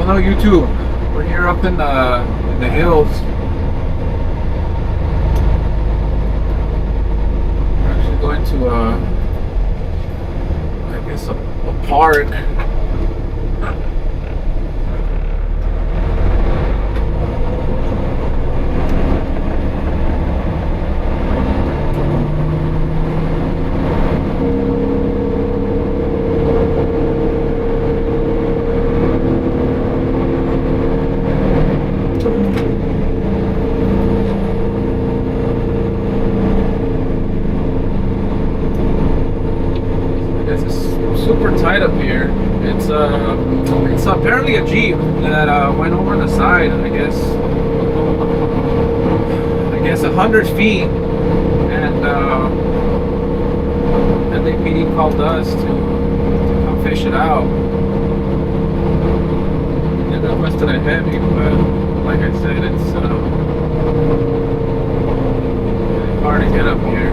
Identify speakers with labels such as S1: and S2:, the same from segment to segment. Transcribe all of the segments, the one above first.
S1: hello YouTube. We're here up in the hills. We're actually going to I guess a park. Super tight up here. It's apparently a Jeep that went over the side. I guess 100 feet, and LAPD called us to come fish it out. And it was kind of heavy, but like I said, it's hard to get up here.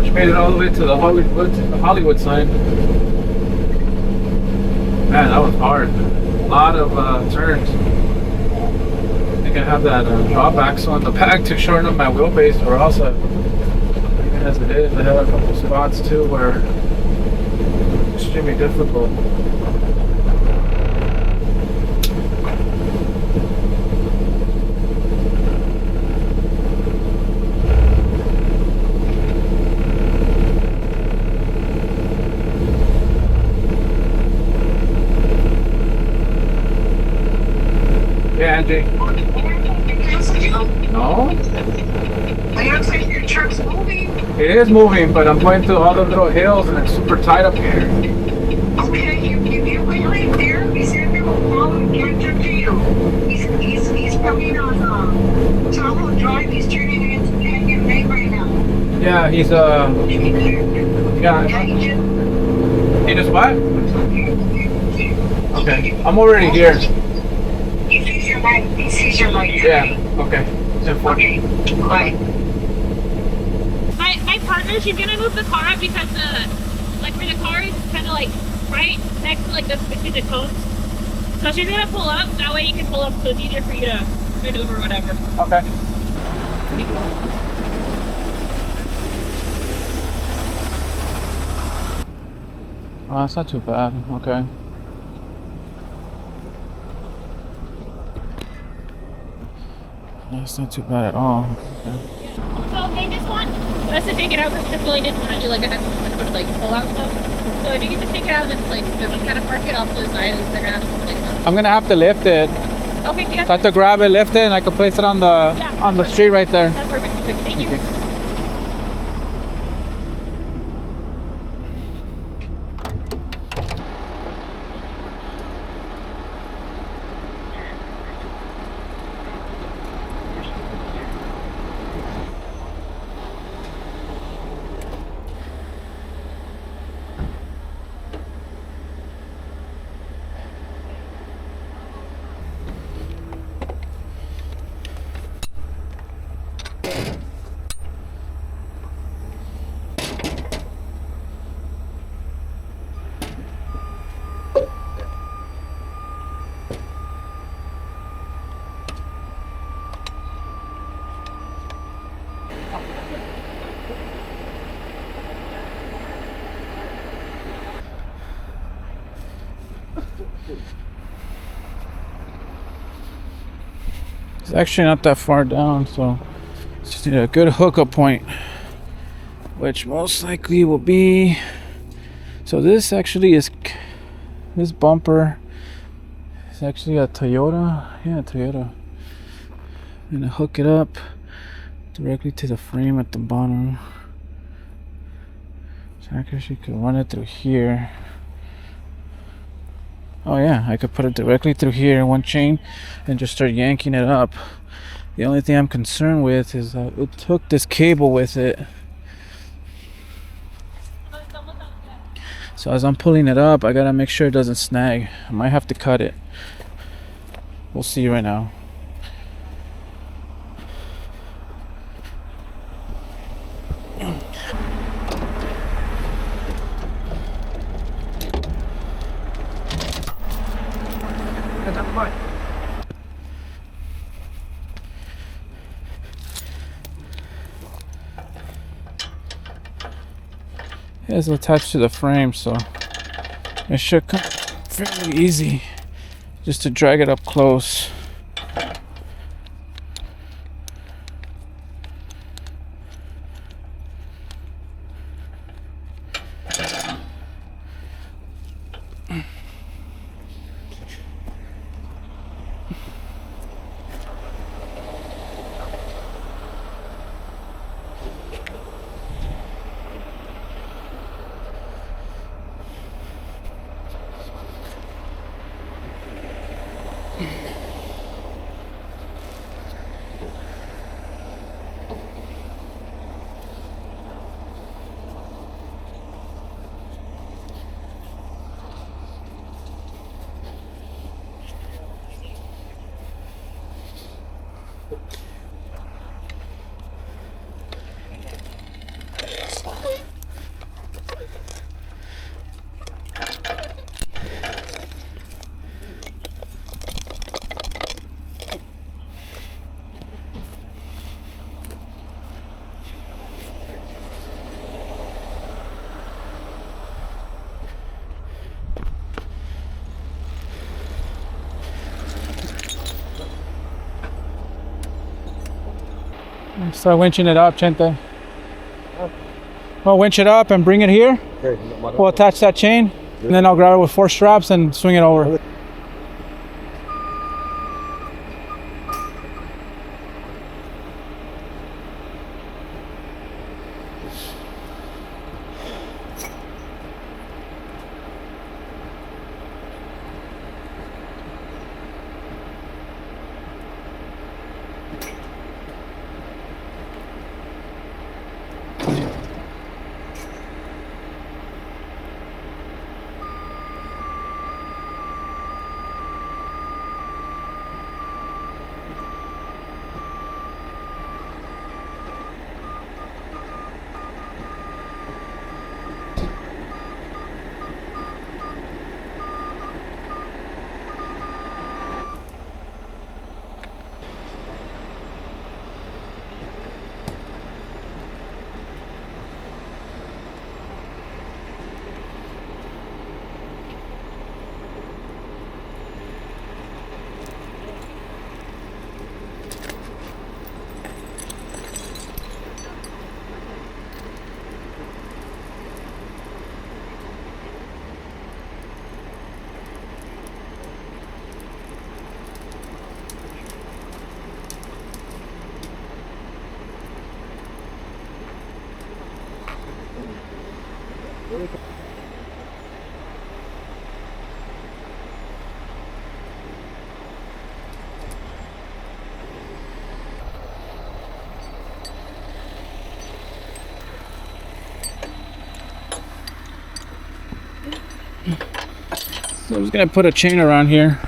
S1: much made it all the way to the Hollywood sign. Man, that was hard. A lot of turns. I think I have that drop axle on the back to shorten up my wheelbase, or else even as it is, I have a couple spots too where it's extremely difficult. Yeah, Angie. No?
S2: It looks like your truck's moving.
S1: It is moving, but I'm going through all the little hills and it's super tight up here.
S2: Okay, you wait right there. Vicente will follow and catch up to you. He's coming on Tahoe Drive. He's turning into Canyon Lake right now.
S1: Yeah, he's yeah. He just what? Okay, I'm already here.
S2: He sees your light. He sees your light.
S1: Yeah, okay.
S2: Okay, bye.
S3: My partner, she's gonna move the car up because like where the car is kind of like right next to like between the cones. So she's gonna pull up. That way you can pull up, so it's easier for you to maneuver or whatever.
S1: Okay. Oh, that's not too bad. Okay. That's not too bad at all. Okay.
S3: So they just want us to take it out because really didn't want to do like a pull out stuff. So if you can just take it out and like kind of park it off to the side, they're gonna have to take it out.
S1: I'm gonna have to lift it.
S3: Okay, yeah.
S1: So I have to grab it, lift it, and I can place it on the street right there.
S3: That's perfect. Thank you.
S1: Okay. It's actually not that far down, so just need a good hookup point, which most likely will be. So this actually is, this bumper is actually a Toyota. Yeah, Toyota. I'm gonna hook it up directly to the frame at the bottom. So I actually could run it through here. Oh yeah, I could put it directly through here, one chain, and just start yanking it up. The only thing I'm concerned with is that it took this cable with it. So as I'm pulling it up, I gotta make sure it doesn't snag. I might have to cut it. We'll see right now. It's attached to the frame, so it should come fairly easy just to drag it up close. Start winching it up, Chente. Well, winch it up and bring it here. We'll attach that chain, and then I'll grab it with 4 straps and swing it over. So I'm just gonna put a chain around here.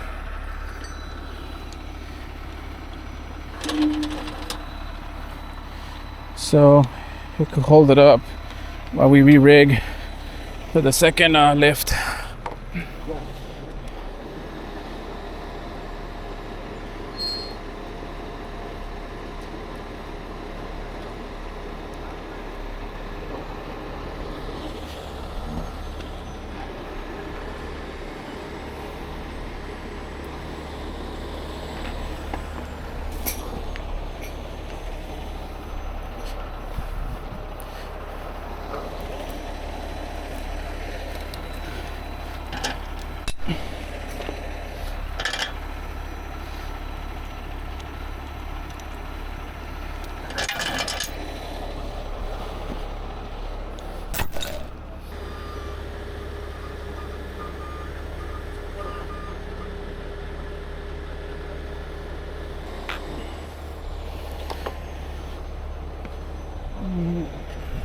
S1: So we could hold it up while we re-rig for the second lift.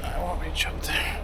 S1: I won't reach up there.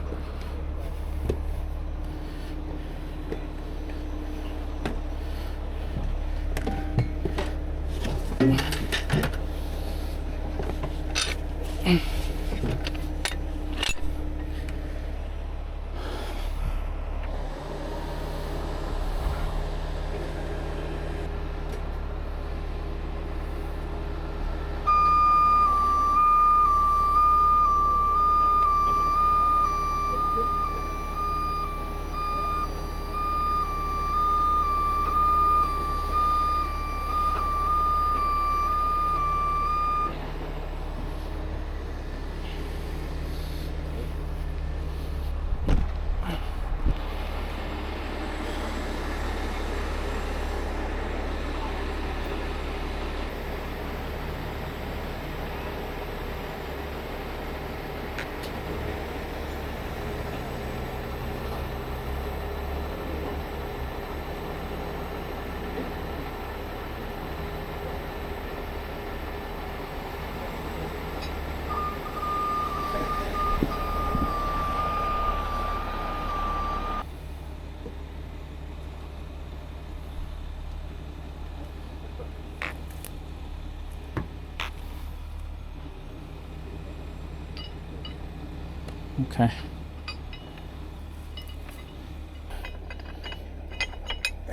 S1: Okay.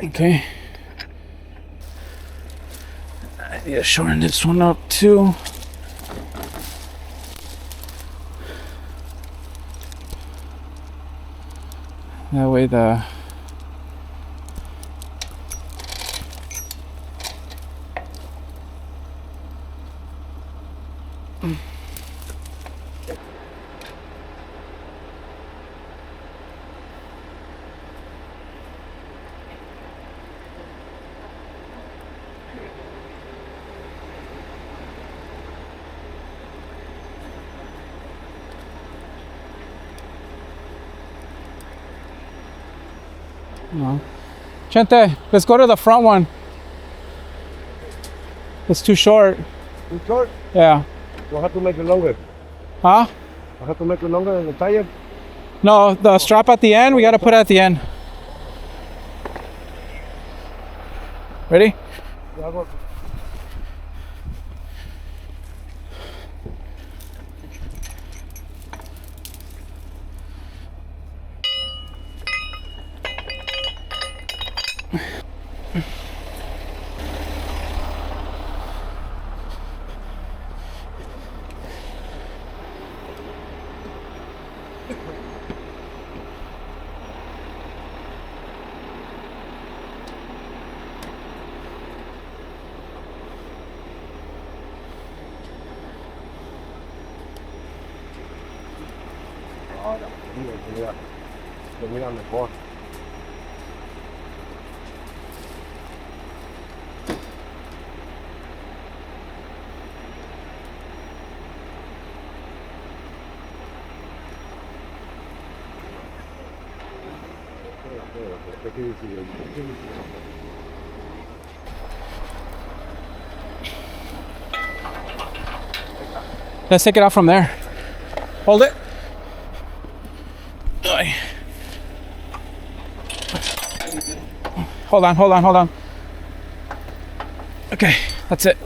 S1: Okay. I need to shorten this one up too. That way the No. Chente, let's go to the front one. It's too short.
S4: Too short?
S1: Yeah.
S4: We'll have to make it longer.
S1: Huh?
S4: I'll have to make it longer than the tire.
S1: No, the strap at the end, we gotta put it at the end. Ready?
S4: Yeah, go. Mira mejor.
S1: Let's take it out from there. Hold it. Ay. Hold on, hold on, hold on. Okay, that's it.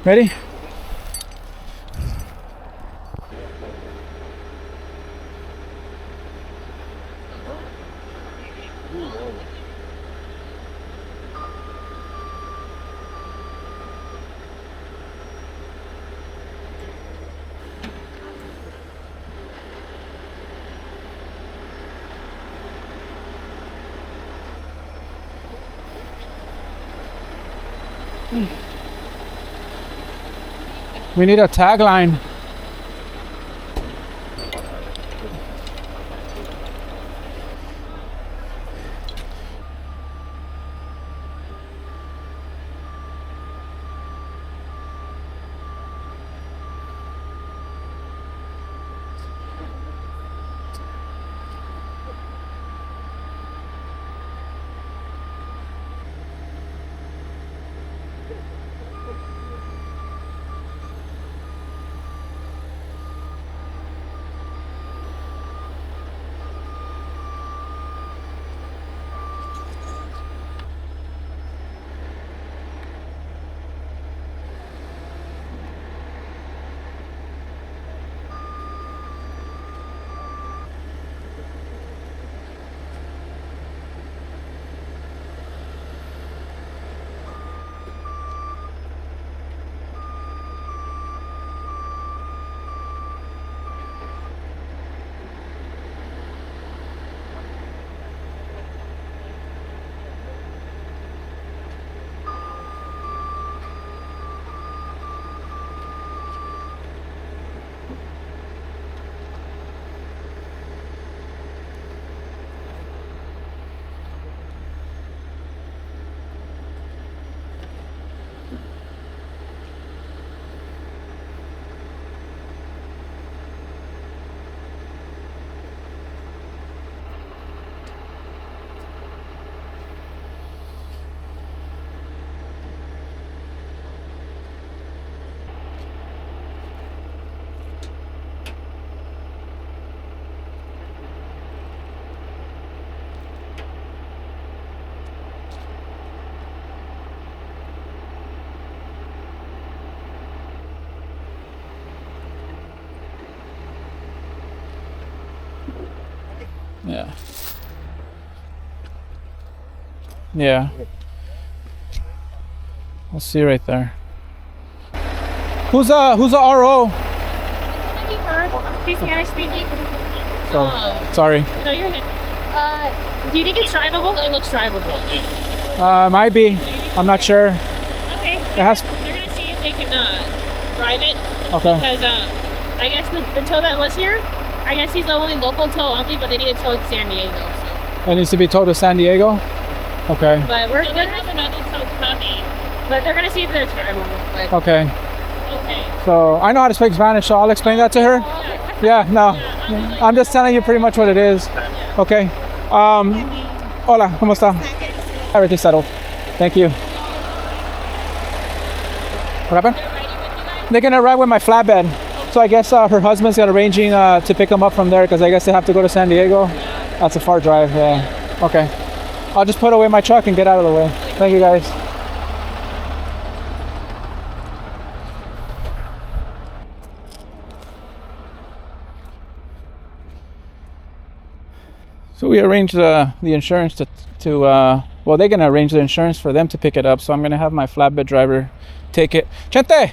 S1: Ready? We need a tagline. Yeah. Yeah. I'll see right there. Who's a RO?
S3: She's Spanish speaking.
S1: Sorry.
S3: No, you're good. Do you think it's drivable? It looks drivable.
S1: Might be. I'm not sure.
S3: Okay.
S1: It has.
S3: They're gonna see if they can drive it.
S1: Okay.
S3: Because I guess the tow that was here, I guess he's the only local tow only, but they need to tow in San Diego. So.
S1: It needs to be towed to San Diego. Okay.
S3: But we're gonna have another tow coming. But they're gonna see if they're drivable. But,
S1: Okay.
S3: okay.
S1: So I know how to speak Spanish, so I'll explain that to her. Yeah. No.
S3: Yeah,
S1: I'm just telling you pretty much what it is. Okay. Hola, ¿cómo está? Everything's settled. Thank you. What happened? They're gonna ride with my flatbed. So I guess her husband's got arranging to pick them up from there because I guess they have to go to San Diego. That's a far drive, yeah. Okay. I'll just put away my truck and get out of the way. Thank you guys. So we arranged the insurance to well, they're gonna arrange the insurance for them to pick it up. So I'm gonna have my flatbed driver take it. Chente!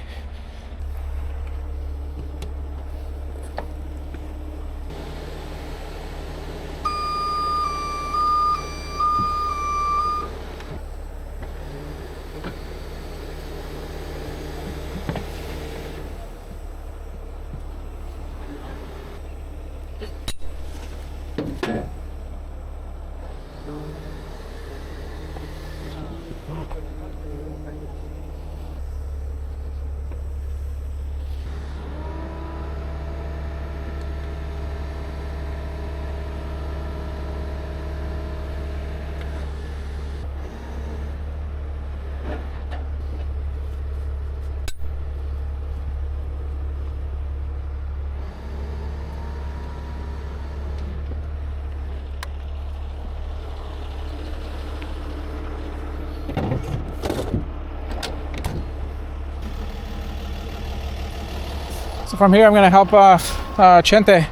S1: So from here, I'm gonna help Chente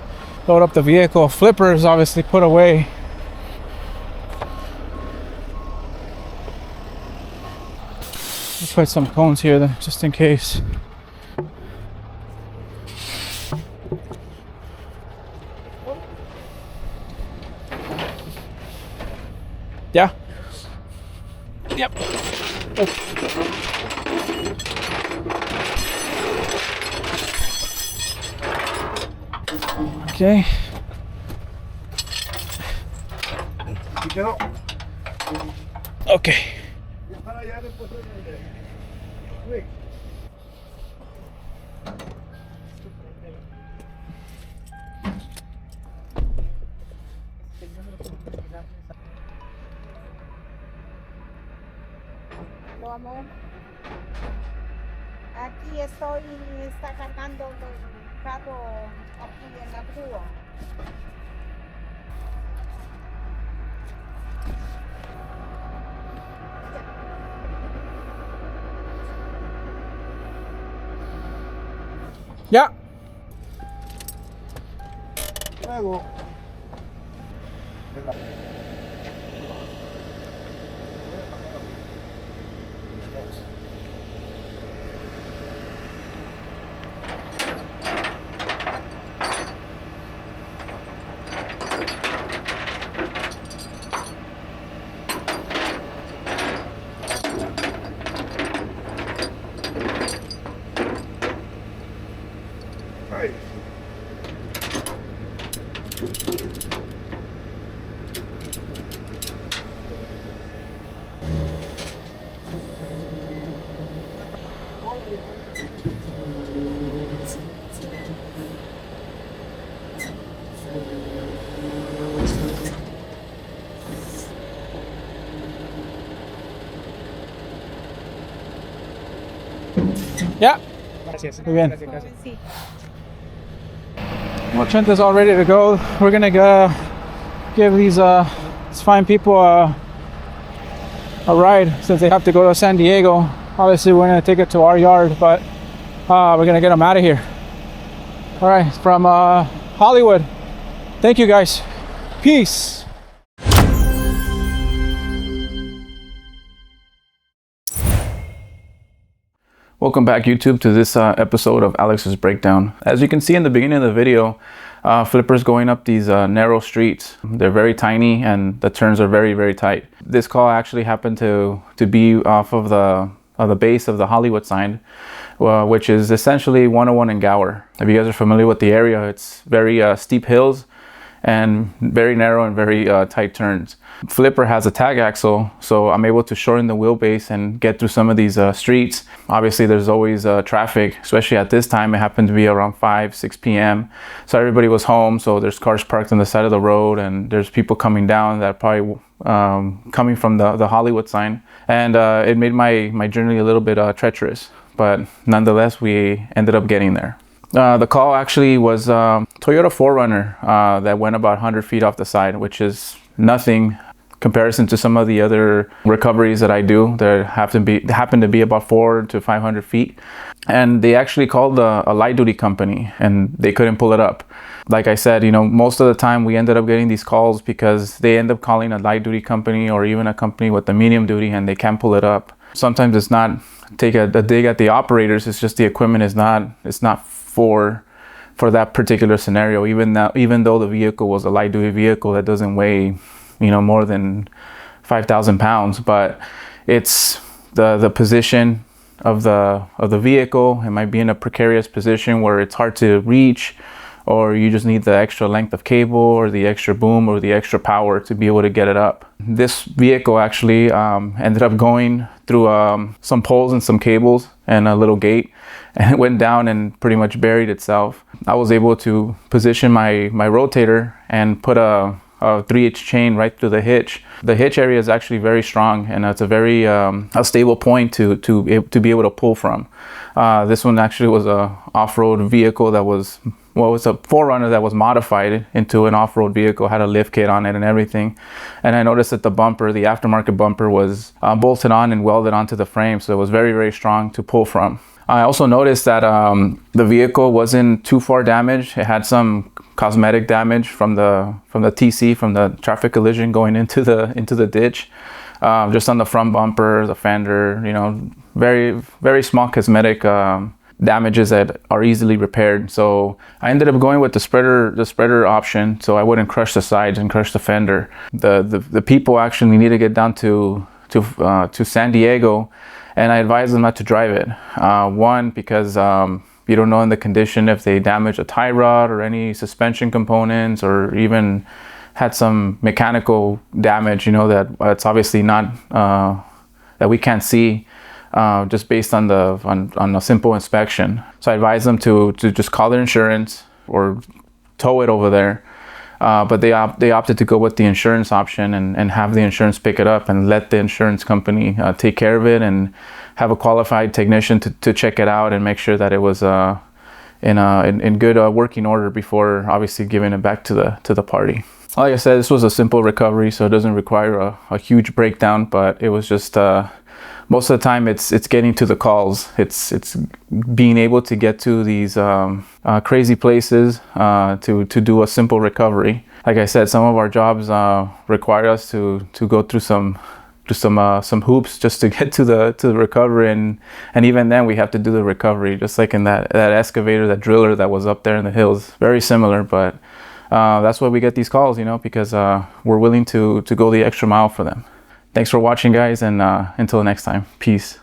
S1: load up the vehicle. Flipper is obviously put away. Let's put some cones here then, just in case. Yeah. Yep. Okay. Okay.
S5: Amor, aquí estoy, está cargando el carro aquí en la grúa.
S1: Yeah.
S4: Luego.
S1: Yeah. Muy bien. Well, Chente's all ready to go. We're gonna give these fine people a ride since they have to go to San Diego. Obviously, we're gonna take it to our yard, but we're gonna get them out of here. All right, from Hollywood. Thank you, guys. Peace. Welcome back, YouTube, to this episode of Alex's Breakdown. As you can see in the beginning of the video, Flipper's going up these narrow streets. They're very tiny and the turns are very, very tight. This call actually happened to be off of the base of the Hollywood sign, which is essentially 101 in Gower. If you guys are familiar with the area, it's very steep hills and very narrow and very tight turns. Flipper has a tag axle, so I'm able to shorten the wheelbase and get through some of these streets. Obviously there's always traffic, especially at this time. It happened to be around 5-6 p.m. so everybody was home, so there's cars parked on the side of the road, and there's people coming down that probably coming from the Hollywood sign, and it made my journey a little bit treacherous, but nonetheless we ended up getting there. The call actually was Toyota 4Runner that went about 100 feet off the side, which is nothing comparison to some of the other recoveries that I do that happen to be about 400 to 500 feet. And they actually called a light duty company, and they couldn't pull it up. Like I said, most of the time we ended up getting these calls because they end up calling a light duty company or even a company with the medium duty, and they can't pull it up. Sometimes it's not take a dig at the operators, it's just the equipment is not for that particular scenario. Even though the vehicle was a light duty vehicle that doesn't weigh more than 5,000 pounds, but it's the position of the vehicle. It might be in a precarious position where it's hard to reach, or you just need the extra length of cable or the extra boom or the extra power to be able to get it up. This vehicle actually ended up going through some poles and some cables and a little gate, and it went down and pretty much buried itself. I was able to position my rotator and put a 3/8 chain right through the hitch. The hitch area is actually very strong, and it's a very a stable point to be able to pull from. This one actually was a off-road vehicle that was, well, it was a 4Runner that was modified into an off-road vehicle, had a lift kit on it and everything. And I noticed that the bumper, the aftermarket bumper, was bolted on and welded onto the frame, so it was very, very strong to pull from. I also noticed that the vehicle wasn't too far damaged. It had some cosmetic damage from the TC, from the traffic collision going into the ditch, just on the front bumper, the fender. Very, very small cosmetic damages that are easily repaired. So I ended up going with the spreader option, so I wouldn't crush the sides and crush the fender. The people actually need to get down to San Diego, and I advise them not to drive it. One, because you don't know in the condition if they damage a tie rod or any suspension components, or even had some mechanical damage, that it's obviously not that we can't see just based on a simple inspection. So I advise them to just call their insurance or tow it over there. But they opted to go with the insurance option and have the insurance pick it up and let the insurance company take care of it, and have a qualified technician to check it out and make sure that it was in good working order before obviously giving it back to the party. Like I said, this was a simple recovery, so it doesn't require a huge breakdown, but it was just most of the time it's getting to the calls. It's being able to get to these crazy places to do a simple recovery. Like I said, some of our jobs require us to go through some hoops just to get to the recovery, and even then we have to do the recovery, just like in that excavator, that driller that was up there in the hills. Very similar, but that's why we get these calls, because we're willing to go the extra mile for them. Thanks for watching, guys, and until next time, peace.